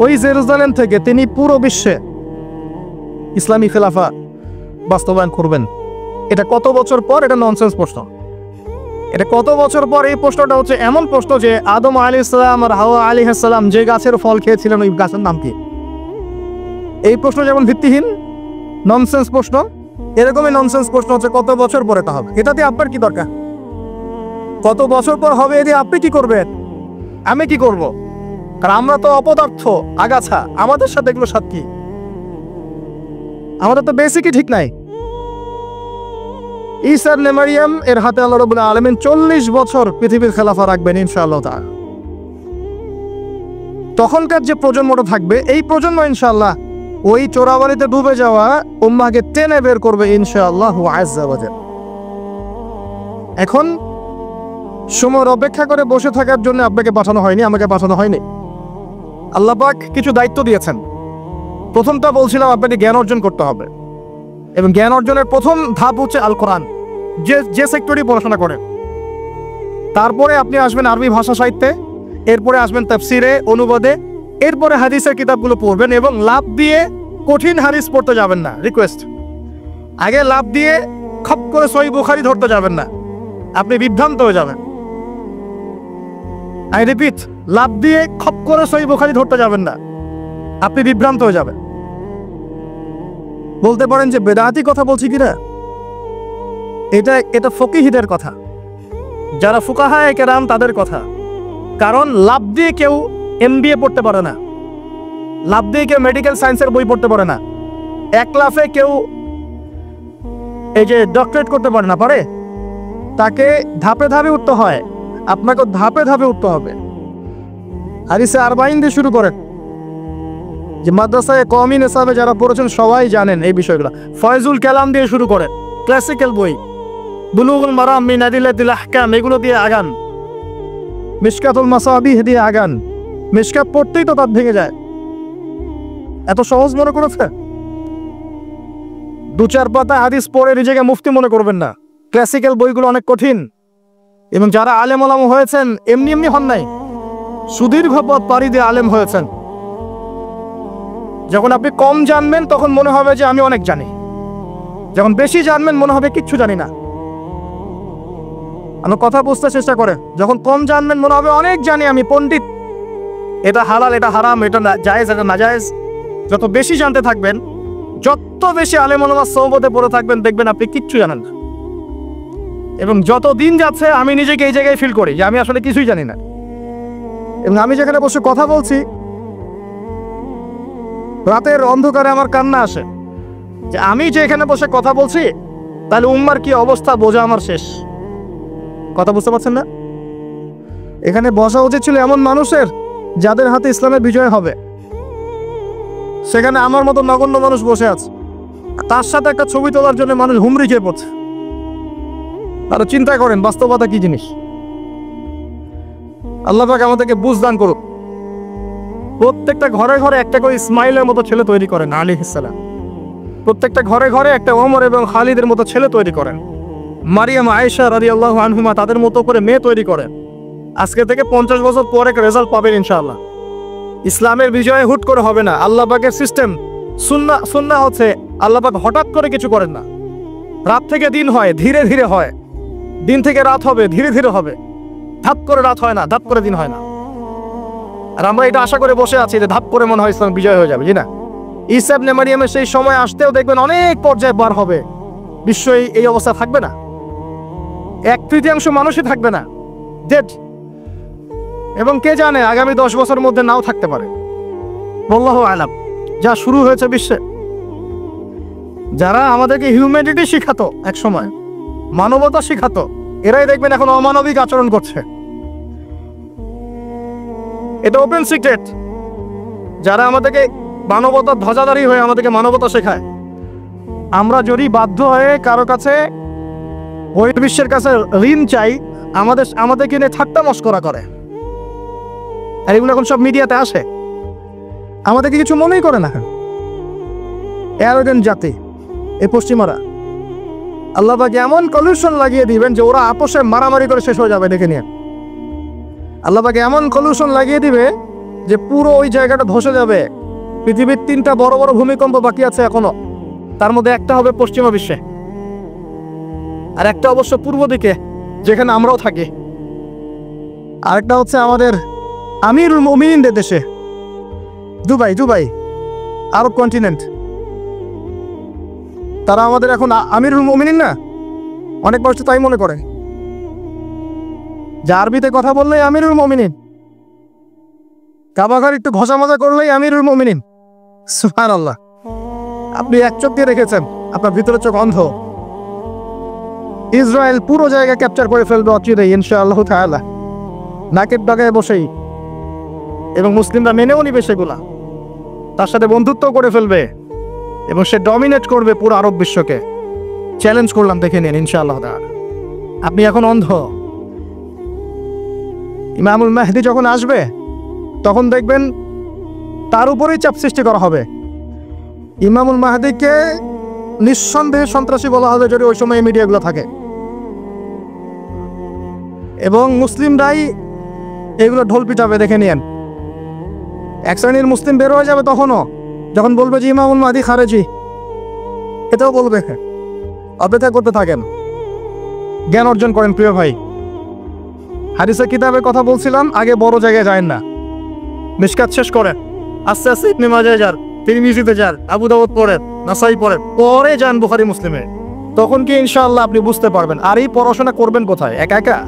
ওই জেরুজালেম থেকে তিনি পুরো বিশ্বে ইসলামী খেলাফা বাস্তবায়ন করবেন। এটা কত বছর পর? এটা ননসেন্স প্রশ্ন। এটা কত বছর পর? এই প্রশ্নটা হচ্ছে এমন প্রশ্ন যে আদম আলাইহিস সালাম আর হাওয়া আলাইহিস সালাম যে গাছের ফল খেয়েছিলেন, ওই গাছের নাম কি? এই প্রশ্ন যেমন ভিত্তিহীন, ননসেন্স প্রশ্ন, এরকমই ননসেন্স প্রশ্ন হচ্ছে কত বছর পরে তা হবে। এটাতে আপনার কি দরকার? কত বছর পর হবে এতে আপনি কি করবেন, আমি কি করব? কারণ আমরা তো অপদার্থ, আগাছা, আমাদের সাথে এগুলো সাথ কি? আমাদের তো বেসিকই ঠিক নাই। ঈসা ইবনে মারইয়াম এর হাতে আল্লাহ রাব্বুল আলামিন 40 বছর পৃথিবীর খেলাফা রাখবেন ইনশাআল্লাহ তাআলা। তখনকার যে প্রজন্মটা থাকবে, এই প্রজন্ম ইনশাআল্লাহ ওই চোরাবালিতে ডুবে যাওয়া উম্মাহকে টেনে বের করবে ইনশাআল্লাহু আযজা ওয়া জাল। এখন সময় অপেক্ষা করে বসে থাকার জন্য আপনাকে পাঠানো হয়নি, আমাকে পাঠানো হয়নি। আল্লাহ পাক কিছু দায়িত্ব দিয়েছেন। প্রথমটা বলছিলাম, আপনাকে জ্ঞান অর্জন করতে হবে, এবং জ্ঞান অর্জনের প্রথম ধাপ হচ্ছে আল কোরআন। যে সেক্টরই পড়াশোনা করেন, তারপরে আপনি আসবেন আরবি ভাষা সাহিত্যে, এরপরে আসবেন তাফসিরে, অনুবাদে, এরপরে হাদিসের কিতাবগুলো পড়বেন। এবং লাভ দিয়ে কঠিন হাদিস পড়তে যাবেন না, রিকোয়েস্ট। আগে লাভ দিয়ে খপ করে সহিহ বুখারী ধরতে যাবেন না, আপনি বিভ্রান্ত হয়ে যাবেন। আই রিপিট, লাভ দিয়ে খপ করে সহিহ বুখারী ধরতে যাবেন না, আপনি বিভ্রান্ত হয়ে যাবেন। বলতে পারেন যে বেদাতি কথা বলছি কিনা? এটা ফকিহদের কথা, যারা ফুকাহায়ে কেরাম তাদের কথা। কারণ লাভ দিয়ে কেউ MBA পড়তে পারে না, লাভ দিয়ে কেউ মেডিকেল সায়েন্সের বই পড়তে পারে না, এক লাফে কেউ এই যে ডক্টরেট করতে পারে না। পারে? তাকে ধাপে ধাপে উঠতে হয়, আপনাকে ধাপে ধাপে উঠতে হবে। হাদিসে আরবাইন দিয়ে শুরু করেন, যে মাদ্রাসায় কওমি নিসাবে যারা পড়েছেন সবাই জানেন এই বিষয়গুলো। ফয়জুল কালাম দিয়ে শুরু করেন, ক্লাসিক্যাল বই, বুলুগুল মারাম মিন আদিল্লাতিল আহকাম, এগুলো দিয়ে আগান। মিশকাতুল মাসাবিহ দিয়ে আগান। মিশকাত পড়তেই তো দাঁত ভেঙে যায়, এত সহজ মনে করেছে? 2-4 পাতা হাদিস পড়ে নিজেকে মুফতি মনে করবেন না। ক্লাসিক্যাল বইগুলো অনেক কঠিন, এবং যারা আলেম ওলামা হয়েছেন এমনি এমনি হন নাই, সুদীর্ঘ পথ পাড়ি দিয়ে আলেম হয়েছেন। যখন আপনি কম জানবেন তখন মনে হবে যে আমি অনেক জানি, যখন বেশি জানবেন মনে হবে কিচ্ছু জানি না। আমার কথা বুঝতে চেষ্টা করেন। যখন কম জানবেন মনে হবে অনেক জানি, আমি পণ্ডিত, এটা হালাল, এটা হারাম, এটা জায়েজ, এটা নাজায়েজ। যত বেশি জানতে থাকবেন, যত বেশি আলেম ওলামার সোহবতে পড়ে থাকবেন, দেখবেন আপনি কিচ্ছু জানেন না। এবং যত দিন যাচ্ছে আমি নিজেকে এই জায়গায় ফিল করি যে আমি আসলে কিছুই জানি না। এবং আমি যেখানে বসে কথা বলছি, রাতের অন্ধকারে আমার কান্না আসে যে আমি যে এখানে বসে কথা বলছি, তাহলে উম্মার কি অবস্থা বোঝা আমার শেষ। কথা বুঝতে পারছেন না? এখানে বসা উচিত ছিল এমন মানুষের যাদের হাতে ইসলামের বিজয় হবে। সেখানে আমার মতো নগণ্য মানুষ বসে আছে, তার সাথে একটা ছবি তোলার জন্য মানুষ হুমড়ি খেয়ে পড়ছে। আর চিন্তা করেন বাস্তবতা কি জিনিস। আল্লাহ পাক আমাদেরকে বুঝ দান করুক। প্রত্যেকটা ঘরে ঘরে একটা করে ইসমাইলের মতো ছেলে তৈরি করেন আলাইহিস সালাম। প্রত্যেকটা ঘরে ঘরে একটা ওমর এবং খালিদের মতো ছেলে তৈরি করেন। মারিয়াম, আয়েশা রাদিয়াল্লাহু আনহুমা তাদের মতো করে মেয়ে তৈরি করেন। আজকে থেকে 50 বছর পরে একটা রেজাল্ট পাবেন ইনশাআল্লাহ। ইসলামের বিজয় হুট করে হবে না। আল্লাহ পাকের সিস্টেম, সুন্নাহ হচ্ছে আল্লাহ পাক হঠাৎ করে কিছু করেন না। রাত থেকে দিন হয়, ধীরে ধীরে হয়। দিন থেকে রাত হবে, ধীরে ধীরে হবে। ধাপ করে রাত হয় না, ধাপ করে দিন হয় না। আর আমরা এটা আশা করে বসে আছি যে ধাপ করে মনে হয় ইসলাম বিজয় হয়ে যাবে, জি না? ঈসা ইবনে মারইয়ামের সেই সময় আসতেও দেখবেন অনেক পর্যায়ে পার হবে। বিশ্ব এই অবস্থা থাকবে না, 1/3 মানুষই থাকবে না, ডেড। এবং কে জানে আগামী 10 বছরের মধ্যে নাও থাকতে পারে। আল্লাহু আলাম। যা শুরু হয়েছে বিশ্বে, যারা আমাদেরকে হিউম্যানিটি শিখাতো, এক সময় মানবতা শিখাতো, এরাই দেখবেন এখন অমানবিক আচরণ করছে। এটা ওপেন সিক্রেট। যারা আমাদেরকে মানবতার ধ্বজাধারী হয়ে আমাদেরকে মানবতা শেখায়, আমরা যদি বাধ্য হয়ে কারো কাছে ওই বিশ্বের কাছে ঋণ চাই, আমাদেরকে নিয়ে ঠাট্টা মস্করা করে। আর এগুলো এখন সব মিডিয়াতে আসে, আমাদেরকে কিছু মনেই করে না। অ্যারোগেন্ট জাতি এই পশ্চিমারা। আল্লাহ পাক এমন কলিউশন লাগিয়ে দিবেন যে ওরা আপোষে মারামারি করে শেষ হয়ে যাবে দেখে নিয়ে। আল্লাহ পাক এমন কলিউশন লাগিয়ে দিবে যে পুরো ওই জায়গাটা ধসে যাবে। পৃথিবীর 3টা বড় বড় ভূমিকম্প বাকি আছে এখনো, তার মধ্যে একটা হবে পশ্চিমা বিশ্বে, আর একটা অবশ্য পূর্ব দিকে যেখানে আমরাও থাকি, আরেকটা হচ্ছে আমাদের আমিরুল মুমিনিনদের দেশে, দুবাই আরব কন্টিনেন্ট। তারা আমাদের এখন আমিরুল মুমিনিন না, অনেক মানুষ তাই মনে করে যে আরবিতে কথা বললেই আমিরুল মুমিনিন, কাবাঘর একটু ঘষা মজা করলেই আমিরুল মুমিনিন। সুবহানাল্লাহ। আপনি এক চোখ দিয়ে রেখেছেন, আপনার ভিতরে চোখ অন্ধ। ইসরায়েল পুরো জায়গা ক্যাপচার করে ফেলবে অচিরেই ইনশাআল্লাহ তাআলা, নাকের ডগায় বসেই। এবং মুসলিমরা মেনেও নিবে সেগুলা, তার সাথে বন্ধুত্ব করে ফেলবে এবং সে ডমিনেট করবে পুরো আরব বিশ্বকে। চ্যালেঞ্জ করলাম, দেখে নিন ইনশাআল্লাহ তাআলা। আপনি এখন অন্ধ। ইমামুল মাহদি যখন আসবে তখন দেখবেন তার উপরেই চাপ সৃষ্টি করা হবে। ইমামুল মাহদিকে নিঃসন্দেহে সন্ত্রাসী বলা হবে যদি ওই সময় মিডিয়াগুলো থাকে, এবং মুসলিমরাই এগুলো ঢোল পিটাবে, দেখে নিয়েন। এক শ্রেণীর মুসলিম বের হয়ে যাবে তখনও, যখন বলবে যে ইমামুল মাহদি খারেজি, এটাও বলবে। অপেক্ষা করতে থাকেন, জ্ঞান অর্জন করেন প্রিয় ভাই। হাদিসের কিতাবের কথা বলছিলাম, আগে বড় জায়গায় যায় না, মিশকাত শেষ করেন, আস্তে আস্তে ইবনে মাজাহ যান, তিরমিজিতে যান, আবু দাউদ পড়েন, নাসাই পড়েন, পরে যান বুখারী মুসলিমে। তখন কি ইনশাআল্লাহ আপনি বুঝতে পারবেন। আর এই পড়াশোনা করবেন কোথায়? একা একা?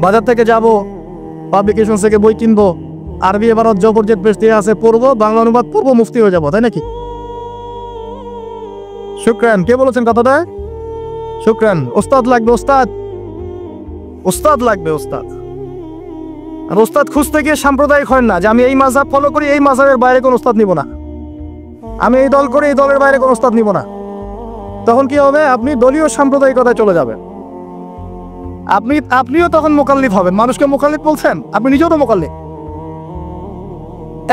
বাজার থেকে যাব, পাবলিকেশন থেকে বই কিনবো, আরবি এবারত জবরজেট পেজ দিয়ে আছে পড়বো, বাংলা অনুবাদ পড়বো, মুফতি হয়ে যাবো, তাই নাকি? শুকরান। কে বলেছেন কথাটা? শুকরান। ওস্তাদ লাগবে, ওস্তাদ লাগবে, ওস্তাদ। আর ওস্তাদ খুঁজতে গিয়ে সাম্প্রদায়িক হয় না যে আমি এই মাযহাব ফলো করি, এই মাযহাবের বাইরে কোনো ওস্তাদ নিব না, আমি এই দল করি, এই দলের বাইরে কোনো ওস্তাদ নিব না। তখন কি হবে? আপনি দলীয় সাম্প্রদায়িকতায় চলে যাবেন। আপনিও তখন মুকাল্লিদ হবেন। মানুষকে মুকাল্লিদ বলছেন, আপনি নিজেও তো মুকাল্লিদ।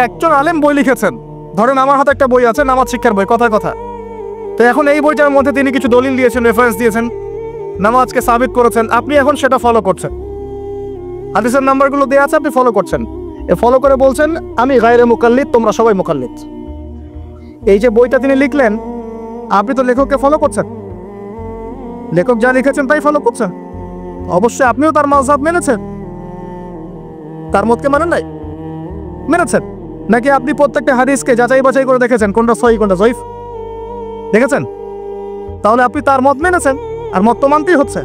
একজন আলেম বই লিখেছেন, ধরেন আমার হাতে একটা বই আছে, নামাজ শিক্ষার বই, কথায় কথা। তো এখন এই বইটার মধ্যে তিনি কিছু দলিল দিয়েছেন, রেফারেন্স দিয়েছেন, নামাজকে সাবিত করেছেন, আপনি এখন সেটা ফলো করছেন। হাদিসের নাম্বারগুলো দেওয়া আছে, আপনি ফলো করছেন। ফলো করে বলছেন আমি গায়রে মুকাল্লিদ, তোমরা সবাই মুকাল্লিদ। এই যে বইটা তিনি লিখলেন, আপনি তো লেখককে ফলো করছেন, লেখক যা লিখেছেন তাই ফলো করছেন। অবশ্যই আপনিও তার মাযহাব মেনেছেন, তার মতকে মানেন নাই? মেনেছেন। নাকি আপনি প্রত্যেকটা হাদিসকে যাচাই বাছাই করে দেখেছেন কোনটা সহিহ কোনটা জয়ীফ? দেখেছেন? তাহলে আপনি তার মত মেনেছেন, আর মত তো মানতেই হচ্ছে।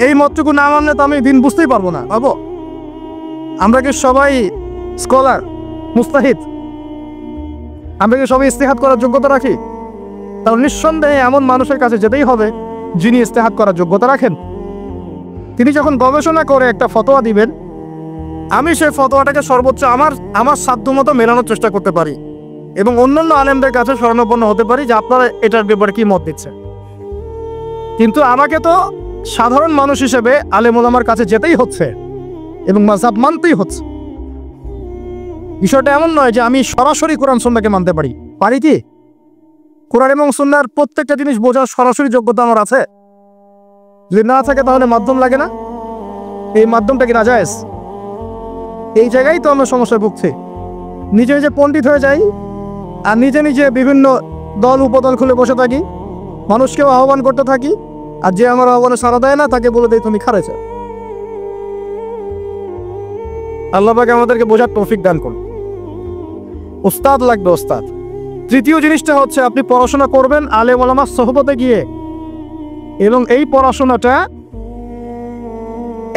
এই মতটুকু না মানলে তো আমি দিন বুঝতেই পারবো না। পাবো? আমরা কি সবাই স্কলার, মুস্তাহিদ? আমরা কি সবাই ইস্তেহাদ করার যোগ্যতা রাখি? তাহলে নিঃসন্দেহে এমন মানুষের কাছে যেতেই হবে যিনি ইস্তেহাদ করার যোগ্যতা রাখেন। তিনি যখন গবেষণা করে একটা ফতোয়া দিবেন, আমি সেই ফতোয়াটাকে সর্বোচ্চ আমার সাধ্যমতো মেলানোর চেষ্টা করতে পারি এবং অন্যান্য আলেমদের কাছে শরণাপন্ন হতে পারি যে আপনারা এটার ব্যাপারে কি মত দিচ্ছে। কিন্তু আমাকে তো সাধারণ মানুষ হিসেবে আলেম ওলামার কাছে যেতেই হচ্ছে এবং মাযহাব মানতেই হচ্ছে। বিষয়টা এমন নয় যে আমি সরাসরি কোরআন সুন্নাহকে মানতে পারি কি? কোরআন এবং সুন্নাহর প্রত্যেকটা জিনিস বোঝার সরাসরি যোগ্যতা আমার আছে? যদি না থাকে তাহলে মাধ্যম লাগে না? এই মাধ্যমটা কি নাজায়েজ? এই জায়গায় তো আমরা সমস্যায় ভুগছি। নিজে নিজে পণ্ডিত হয়ে যাই আর নিজে নিজে বিভিন্ন দল উপদল খুলে বসে থাকি, মানুষকেও আহ্বান করতে থাকি, আর যে আমার আহ্বানে সাড়া দেয় না তাকে বলে দেয় তুমি খারেছে। আল্লাহ পাক আমাদেরকে বোঝার তৌফিক দান করুন। উস্তাদ লাগবে, উস্তাদ। তৃতীয় জিনিসটা হচ্ছে আপনি পড়াশোনা করবেন আলেম ওলামার সোহবতে গিয়ে, এবং এই পড়াশোনাটা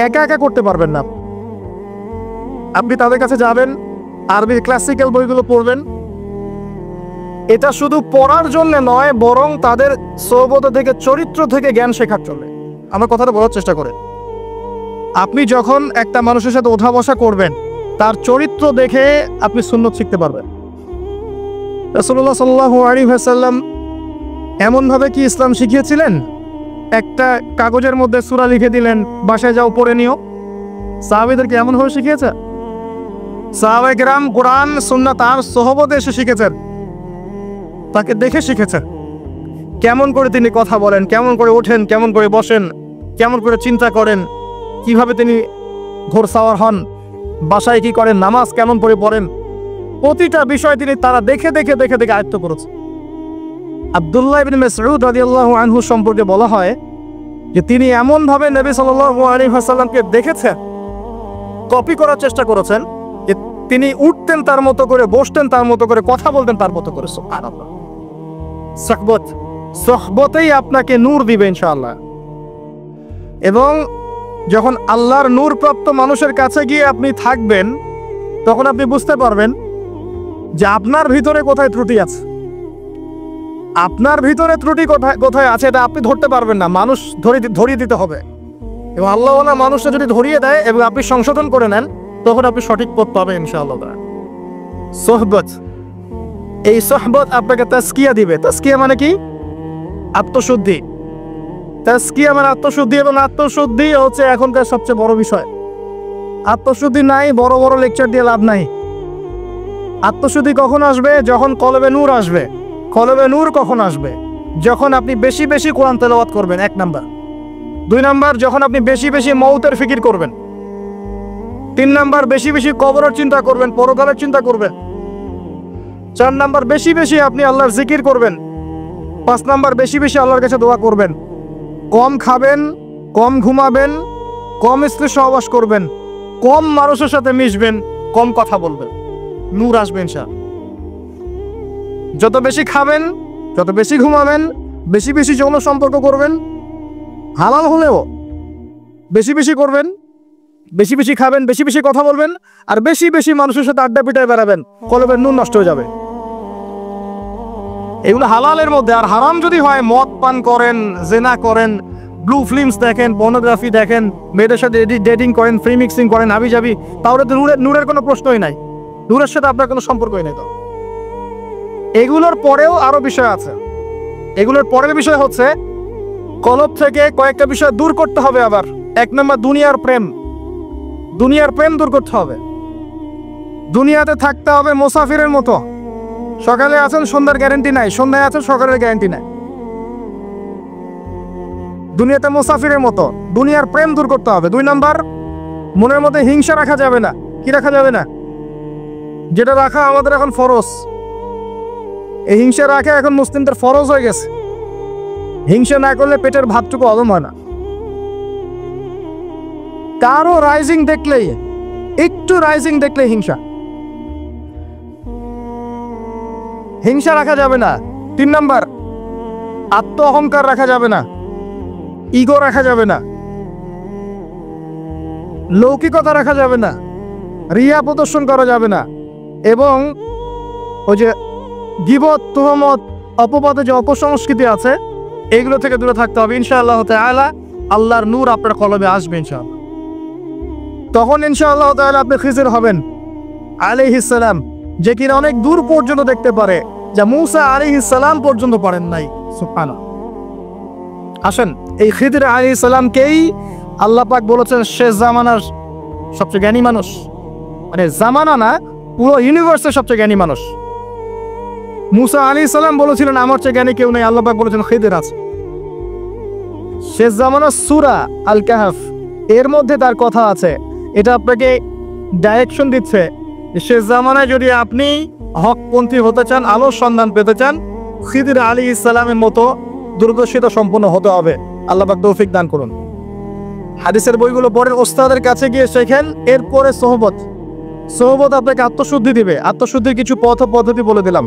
একা একা করতে পারবেন না। আপনি তাদের কাছে যাবেন, আরবি ক্লাসিক্যাল বইগুলো পড়বেন। এটা শুধু পড়ার জন্য নয়, বরং তাদের সোহবত থেকে, চরিত্র থেকে জ্ঞান শেখার জন্য। আমার কথাটা বলার চেষ্টা করেন। আপনি যখন একটা মানুষের সাথে ওঠা বসা করবেন, তার চরিত্র দেখে আপনি সুন্নত শিখতে পারবেন। রাসূলুল্লাহ সাল্লাল্লাহু আলাইহি ওয়াসাল্লাম এমনভাবে কি ইসলাম শিখিয়েছিলেন? একটা কাগজের মধ্যে সূরা লিখে দিলেন, বাসায় যাও পড়ে নিও। সাহাবীদেরকে এমনভাবে শিখিয়েছে? সাহাবায়ে কেরাম কোরআন সুন্নাত তার সোহবতে এসে শিখেছেন, তাকে দেখে শিখেছেন। কেমন করে তিনি কথা বলেন, কেমন করে ওঠেন, কেমন করে বসেন, কেমন করে চিন্তা করেন, কিভাবে তিনি ঘোড়সাওয়ার হন, বাসায় কি করেন, নামাজ কেমন করে পড়েন, প্রতিটা বিষয় তিনি তারা দেখে দেখে দেখে দেখে আয়ত্ত করেছে। আব্দুল্লাহ ইবনে মাসউদ রাদিয়াল্লাহু আনহু সম্পর্কে বলা হয় যে তিনি এমনভাবে নবী সাল্লাল্লাহু আলাইহি ওয়াসাল্লামকে দেখেছেন, কপি করার চেষ্টা করেছেন, যে তিনি উঠতেন তার মতো করে, বসতেন তার মতো করে, কথা বলতেন তার মতো করে। সুবহানাল্লাহ। সোহবতেই আপনাকে নূর দিবে ইনশাআল্লাহ। এবং যখন আল্লাহর নূর প্রাপ্ত মানুষের কাছে গিয়ে আপনি থাকবেন, তখন আপনি বুঝতে পারবেন যে আপনার ভিতরে কোথায় ত্রুটি আছে। আপনার ভিতরে ত্রুটি কোথায় কোথায় আছে এটা আপনি ধরতে পারবেন না, মানুষ ধরিয়ে দিতে হবে। এবং আল্লাহ মানুষটা যদি ধরিয়ে দেয় এবং আপনি সংশোধন করে নেন, তখন আপনি সঠিক পথ পাবেন ইনশাআল্লাহ। সোহবত, এই সোহবত আপনাকে তাজকিয়া দিবে। তাজকিয়া মানে কি? আত্মশুদ্ধি। তাজকিয়া মানে আত্মশুদ্ধি, এবং আত্মশুদ্ধি হচ্ছে এখনকার সবচেয়ে বড় বিষয়। আত্মশুদ্ধি নাই, বড় বড় লেকচার দিয়ে লাভ নাই। আত্মশুদ্ধি কখন আসবে? যখন কলবে নূর আসবে। কলবে নূর কখন আসবে? যখন আপনি বেশি বেশি কোরআন তেলাওয়াত করবেন, 1 নাম্বার। 2 নাম্বার, যখন আপনি বেশি বেশি মউতের ফিকির করবেন। 3 নাম্বার, বেশি বেশি কবরের চিন্তা করবেন, পরকালের চিন্তা করবেন। 4 নাম্বার, বেশি বেশি আপনি আল্লাহর জিকির করবেন। 5 নাম্বার, বেশি বেশি আল্লাহর কাছে দোয়া করবেন। কম খাবেন, কম ঘুমাবেন, কম স্ত্রী সহবাস করবেন, কম মানুষের সাথে মিশবেন, কম কথা বলবেন। নূর আসবে ইনশাআল্লাহ। যত বেশি খাবেন, যত বেশি ঘুমাবেন, বেশি বেশি যৌন সম্পর্ক করবেন, হালাল হলেও বেশি বেশি করবেন, বেশি বেশি খাবেন, বেশি বেশি কথা বলবেন, আর বেশি বেশি মানুষের সাথে আড্ডা পিটায় বেড়াবেন, কলবের নূর নষ্ট হয়ে যাবে। এগুলো হালালের মধ্যে। আর হারাম যদি হয়, মদ পান করেন, জেনা করেন, ব্লু ফিল্মস দেখেন, পর্নোগ্রাফি দেখেন, মেয়েদের সাথে ডেটিং করেন, ফ্রি মিক্সিং করেন, হাবি যাবি, তাহলে তো নূরের কোনো প্রশ্নই নাই, নূরের সাথে আপনার কোনো সম্পর্কই নেই। তো এগুলোর পরেও আরো বিষয় আছে। এগুলোর পরের বিষয় হচ্ছে কলব থেকে কয়েকটা বিষয় দূর করতে হবে। আবার 1 নম্বর, দুনিয়ার প্রেম। দুনিয়ার প্রেম দূর করতে হবে। দুনিয়াতে থাকতে হবে মুসাফিরের মতো। সকালে আছেন, সন্ধ্যার গ্যারান্টি নাই, সন্ধ্যায় আছেন, সকালের গ্যারান্টি নাই। দুনিয়াতে মুসাফিরের মতো। দুনিয়ার প্রেম দূর করতে হবে। 2 নম্বর, মনের মধ্যে হিংসা রাখা যাবে না। কি রাখা যাবে না? যেটা রাখা আমাদের এখন ফরজ। এই হিংসা রাখা এখন মুসলিমদের ফরজ হয়ে গেছে। হিংসা না করলে পেটের ভাতটুকু হজম হয় না। কারো রাইজিং দেখলেই, একটু রাইজিং দেখলেই হিংসা। হিংসা রাখা যাবে না। 3 নম্বর, আত্ম অহংকার রাখা যাবে না, ইগো রাখা যাবে না, লৌকিকতা রাখা যাবে না, রিয়া প্রদর্শন করা যাবে না, এবং ওই যে গীবত, তুহমত, অপবাদে যে অপসংস্কৃতি আছে, এগুলো থেকে দূরে থাকতে হবে ইনশাআল্লাহ তাআলা। আল্লাহর নূর আপনার কলবে আসবে ইনশাআল্লাহ। তখন ইনশাআল্লাহ তাআলা আপনি খিজির হবেন আলাইহিস সালাম, যে কিনা অনেক দূর পর্যন্ত দেখতে পারে, যা মূসা আলাইহিস সালাম পর্যন্ত পারেন নাই। সুবহানাল্লাহ। আসেন, এই খিজির আলাইহিস সালামকেই আল্লাহ পাক বলেছেন শেষ জামানার সবচেয়ে জ্ঞানী মানুষ। মানে জামানা না, পুরো ইউনিভার্সের সবচেয়ে জ্ঞানী মানুষ। মূসা আলাইহিস সালাম বলেছিলেন আমার চেয়ে জ্ঞানী কেউ নেই, আল্লাহ পাক বলেছেন খিজির আছে। শেষ জামানার সূরা আল কাহফ, এর মধ্যে তার কথা আছে। এটা আপনাকে ডাইরেকশন দিচ্ছে যে শেষ জামানায় যদি আপনি হকপন্থী হতে চান, আলোর সন্ধান পেতে চান, খিজির আলাইহিস সালামের মতো দূরদর্শিতা সম্পন্ন হতে হবে। আল্লাহ পাক তৌফিক দান করুন। হাদিসের বইগুলো পড়েন, ওস্তাদের কাছে গিয়ে শেখেন। এরপরে সোহবত। সোহবত আপনাকে আত্মশুদ্ধি দিবে। আত্মশুদ্ধির কিছু পথ ও পদ্ধতি বলে দিলাম।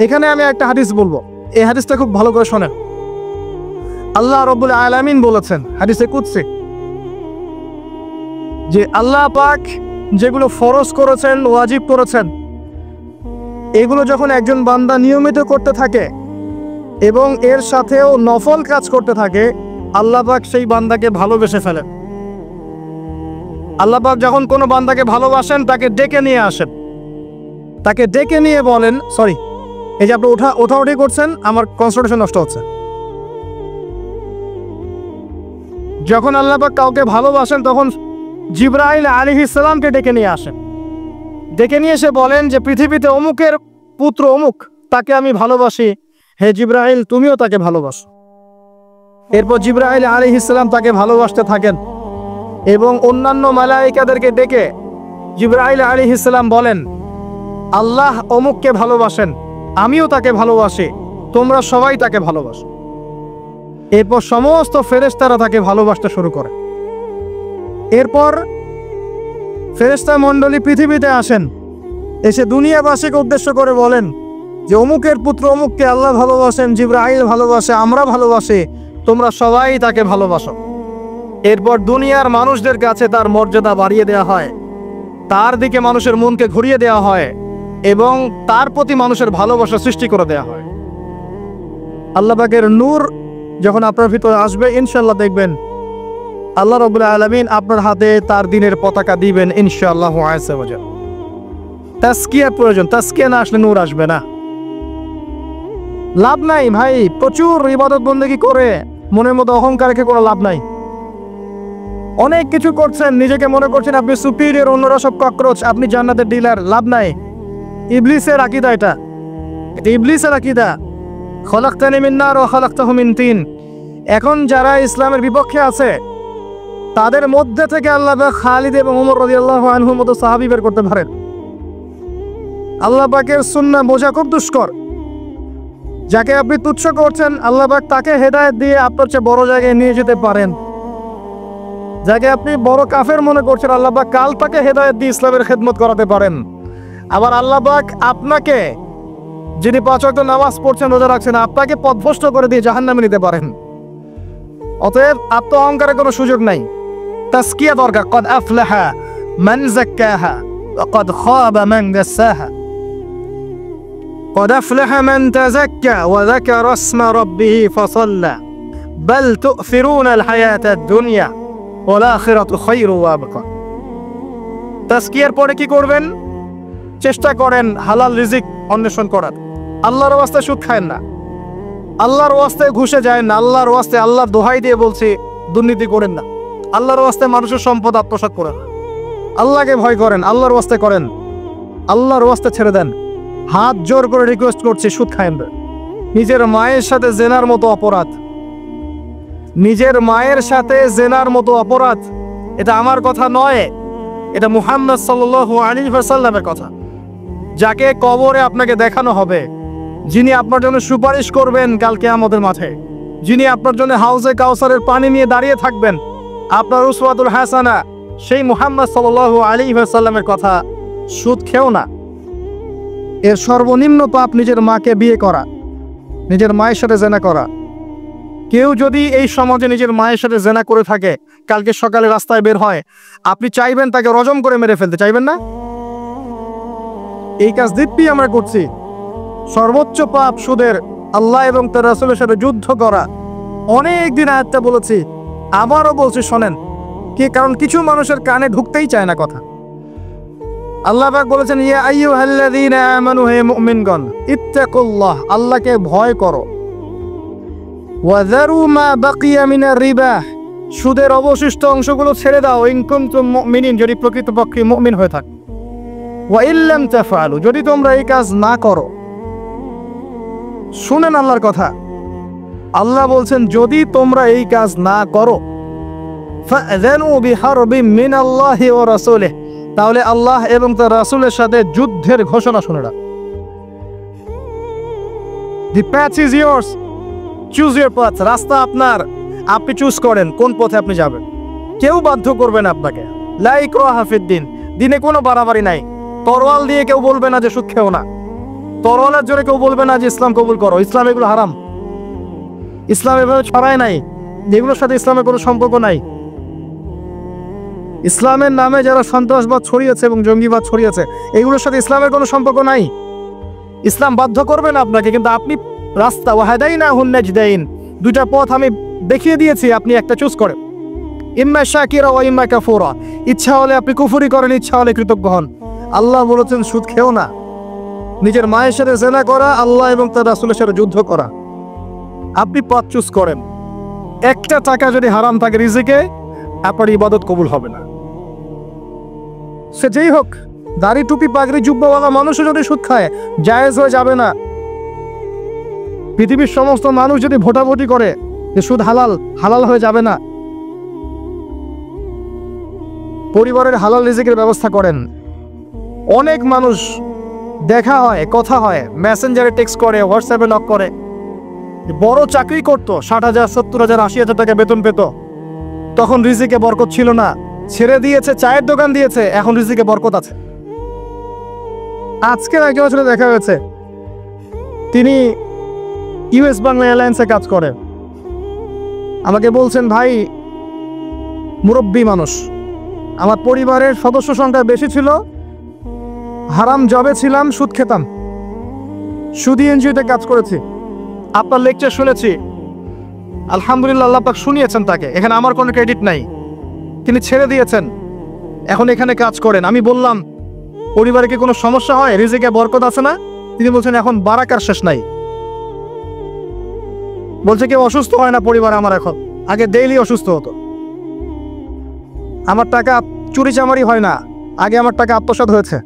এখানে আমি একটা হাদিস বলবো, এই হাদিসটা খুব ভালো করে শোনেন। আল্লাহ রাব্বুল আলামিন বলেছেন হাদিসে কুদসি যে আল্লাহ পাক যেগুলো ফরজ করেছেন, ওয়াজিব করেছেন, এগুলো যখন একজন বান্দা নিয়মিত করতে থাকে এবং এর সাথেও নফল কাজ করতে থাকে, আল্লাহ পাক সেই বান্দাকে ভালোবেসে ফেলেন। আল্লাহ পাক যখন কোনো বান্দাকে ভালোবাসেন তাকে ডেকে নিয়ে আসেন, তাকে ডেকে নিয়ে বলেন, সরি এই যে আপনি ওঠাউঠি করছেন, আমার কনসেন্ট্রেশন নষ্ট হচ্ছে। যখন আল্লাহ পাক কাউকে ভালোবাসেন তখন জিবরাইল আলাইহিস সালামকে ডেকে নিয়ে আসেন, ডেকে নিয়ে এসে বলেন যে পৃথিবীতে অমুকের পুত্র অমুক, তাকে আমি ভালোবাসি, হে জিবরাইল তুমিও তাকে ভালোবাসো। এরপর জিবরাইল আলাইহিস সালাম তাকে ভালোবাসতে থাকেন এবং অন্যান্য মালায়েকাদেরকে ডেকে জিবরাইল আলাইহিস সালাম বলেন, আল্লাহ অমুককে ভালোবাসেন, আমিও তাকে ভালোবাসি, তোমরা সবাই তাকে ভালোবাসো। এরপর সমস্ত ফেরেশতারা তাকে ভালোবাসতে শুরু করে। এরপর ফেরেশতা মণ্ডলী পৃথিবীতে আসেন, এসে দুনিয়াবাসীকে উদ্দেশ্য করে বলেন যে অমুকের পুত্র অমুককে আল্লাহ ভালোবাসেন, জিবরাইল ভালোবাসে, আমরা ভালোবাসি, তোমরা সবাই তাকে ভালোবাসো। এরপর দুনিয়ার মানুষদের কাছে তার মর্যাদা বাড়িয়ে দেওয়া হয়, তার দিকে মানুষের মনকে ঘুরিয়ে দেওয়া হয় এবং তার প্রতি মানুষের ভালোবাসা সৃষ্টি করে দেওয়া হয়। আল্লাহ পাকের নূর যখন আপনার ভিতরে আসবে, ইনশাআল্লাহ দেখবেন আল্লাহ রাব্বুল আলামিন আপনার হাতে তার দ্বীনের পতাকা দিবেন ইনশাআল্লাহ আযজা ওয়া জাল। তাসকিয়ার প্রয়োজন, তাসকিয়া না আসলে নূর আসবে না। লাভ নাই ভাই, প্রচুর ইবাদত বন্দেগী করে মনের মতো অহংকার রেখে কোনো লাভ নাই। অনেক কিছু করছেন, নিজেকে মনে করছেন আপনি সুপিরিয়র, অন্যরা সব ককরোচ, আপনি জান্নাতের ডিলার, লাভ নাই। ইবলিসের আকীদা এটা ইবলিসের আকীদা, খলাকতানি মিন নার ওয়া খলাকতাহু মিন তিন। এখন যারা ইসলামের বিপক্ষে আছে তাদের মধ্যে থেকে আল্লাহ পাক খালিদ এবং ওমর রাদিয়াল্লাহু আনহুর মতো সাহাবী বের করতে পারেন। আল্লাহ পাকের সুন্নাহ বোঝা খুব দুষ্কর। যাকে আপনি তুচ্ছ করছেন আল্লাহ পাক তাকে হেদায়েত দিয়ে আপনার চেয়ে বড় জায়গায় নিয়ে যেতে পারেন। যাকে আপনি বড় কাফের মনে করছেন আল্লাহ পাক কাল তাকে হেদায়েত দিয়ে ইসলামের খেদমত করাতে পারেন। আবার আল্লাহ পাক আপনাকে, যিনি 5 ওয়াক্ত নামাজ পড়ছেন, রোজা রাখছেন, আপনাকে পথভ্রষ্ট করে দিয়ে জাহান্নামে নিতে পারেন। অতএব আত্ম অহংকারের কোনো সুযোগ নাই, তাসকিয়া দরকার। কদ আফলাহা মান যাক্কাহা ওয়া কদ খাবা মান দাসাহা। قد أفلح من تزكى وذكر اسم ربه فصلى بل تؤثرون الحياة الدنيا والآخرة خير وأبقى। তাসকিয়ার পরে কি করবেন? চেষ্টা করেন হালাল রিজিক অন্বেষণ করার। আল্লাহর ওয়াস্তে সুদ খায়েন না, আল্লাহর ওয়াস্তে ঘুষে যায় না, আল্লাহর ওয়াস্তে আল্লাহর দোহাই দিয়ে বলছি দুর্নীতি করেন না, আল্লাহর ওয়াস্তে মানুষের সম্পদ আত্মসাৎ করেন, আল্লাহকে ভয় করেন, আল্লাহর ওয়াস্তে করেন, আল্লাহর ওয়াস্তে ছেড়ে দেন। হাত জোর করে রিকোয়েস্ট করছি, সুদ খায়েন না। নিজের মায়ের সাথে জেনার মতো অপরাধ, নিজের মায়ের সাথে জেনার মতো অপরাধ, এটা আমার কথা নয়, এটা মুহাম্মদ সাল্লাল্লাহু আলাইহি ওয়াসাল্লামের কথা। যাকে কবরে আপনাকে দেখানো হবে, যিনি আপনার জন্য সুপারিশ করবেন কাল কিয়ামতের মাঠে, যিনি আপনার জন্য হাউজে কাউসারের পানি নিয়ে দাঁড়িয়ে থাকবেন, আপনার উসওয়াতুল হাসানা, সেই মুহাম্মদ সাল্লাল্লাহু আলাইহি ওয়াসাল্লামের কথা। সুদ খেও না। এর সর্বনিম্ন পাপ নিজের মাকে বিয়ে করা, নিজের মায়ের সাথে জেনা করা। কেউ যদি এই সমাজে নিজের মায়ের সাথে জেনা করে থাকে, কালকে সকালে রাস্তায় বের হয়, আপনি চাইবেন তাকে রজম করে মেরে ফেলতে, চাইবেন না? এই কাজ দিব্যি আমরা করছি। সর্বোচ্চ পাপ সুদের, আল্লাহ এবং তার রাসূলের সাথে যুদ্ধ করা। অনেক দিন আয়াতটা বলেছি, আবারও বলছি, শোনেন কি, কারণ কিছু মানুষের কানে ঢুকতেই চায় না কথা। আল্লাহ পাক বলেছেন, ইয়া আইয়ুহাল্লাযীনা আমানু, হে মুমিনগণ, ইত্তাকুল্লাহ, আল্লাহকে ভয় করো। ওয়া যারু মা বাকিয়া মিনার রিবা, সুদের অবশিষ্ট অংশগুলো ছেড়ে দাও। ইন কুনতুম মুমিনিন, যদি প্রকৃতপক্ষে মুমিন হয়ে থাকো। ওয়া ইল্লাম তাফআলু, যদি তোমরা এই কাজ না করো। শুনেন আল্লাহর কথা, আল্লাহ বলছেন যদি তোমরা এই কাজ না করো, ফাযানু বিহারবিন মিনাল্লাহি ওয়া রাসূলিহি, তাহলে আল্লাহ এবং তার রাসূলের সাথে যুদ্ধের ঘোষণা শুনে রাখ। The path is yours, choose your path, রাস্তা আপনার, আপনি চুজ করেন কোন পথে আপনি যাবেন। কেউ বাধ্য করবে না আপনাকে। লা ইকরাহা ফিদ্দিন, দিনে কোনো বাড়াবাড়ি নাই। তরোয়াল দিয়ে কেউ বলবে না যে সুদ খেও না, তরোয়ালের জোরে কেউ বলবে না যে ইসলাম কবুল করো। ইসলাম এগুলো হারাম, ইসলাম এভাবে ছড়ায় নাই, যেগুলোর সাথে ইসলামের কোনো সম্পর্ক নাই। ইসলামের নামে যারা সন্ত্রাসবাদ ছড়িয়েছে এবং জঙ্গিবাদ ছড়িয়েছে, এগুলোর সাথে ইসলামের কোনো সম্পর্ক নাই। ইসলাম বাধ্য করবে না আপনাকে, কিন্তু আপনি রাস্তা ওয়াহাদাইনা হুন্নাজদাইন, দুইটা পথ আমি দেখিয়ে দিয়েছি, আপনি একটা চুজ করেন। ইম্মা শাকিরা ওয়া ইম্মা কাফুরা, ইচ্ছা হলে আপনি কুফরি করেন, ইচ্ছা হলে কৃতজ্ঞ হন। আল্লাহ বলেছেন সুদ খেও না, নিজের মায়ের সাথে জেনা করা, আল্লাহ এবং তার রাসূলের সাথে যুদ্ধ করা। আপনি পথ চুজ করেন। একটা টাকা যদি হারাম থাকে রিজিকে, আপনার ইবাদত কবুল হবে না। সে যেই হোক, দাড়ি টুপি পাগড়ি জুব্বাওয়ালা মানুষও যদি সুদ খায়, জায়েজ হয়ে যাবে না। পৃথিবীর সমস্ত মানুষ যদি ভোটাভুটি করে যে সুদ হালাল, হালাল হয়ে যাবে না। পরিবারের হালাল রিজিকের ব্যবস্থা করেন। অনেক মানুষ দেখা হয়, কথা হয়, মেসেঞ্জারে টেক্সট করে, হোয়াটসঅ্যাপে নক করে, বড় চাকরি করতো, 60,000 70,000 80,000 টাকা বেতন পেত, তখন রিজিকে বরকত ছিল না, ছেড়ে দিয়েছে, চায়ের দোকান দিয়েছে, এখন রিজিকে বরকত আছে। আজকের একজন আসলে দেখা হয়েছে, তিনি ইউএস বাংলা এয়ারলাইন্সে কাজ করেন। আমাকে বলছেন, ভাই মুরব্বী মানুষ, আমার পরিবারের সদস্য সংখ্যা বেশি ছিল, হারাম জবে ছিলাম, সুদ খেতাম, সুদি এনজিওতে কাজ করেছি, আপনার লেকচার শুনেছি, আলহামদুলিল্লাহ আল্লাহ পাক শুনিয়েছেন তাকে, এখানে আমার কোনো ক্রেডিট নাই, তিনি ছেড়ে দিয়েছেন, এখন এখানে কাজ করেন। আমি বললাম পরিবারে কি কোনো সমস্যা হয়, রিজিকে বরকত আছে না? তিনি বলছেন এখন বারাকার শেষ নাই। বলছে কেউ অসুস্থ হয় না পরিবারে আমার এখন, আগে ডেইলি অসুস্থ হতো। আমার টাকা চুরি চামারি হয় না, আগে আমার টাকা আত্মসাৎ হয়েছে।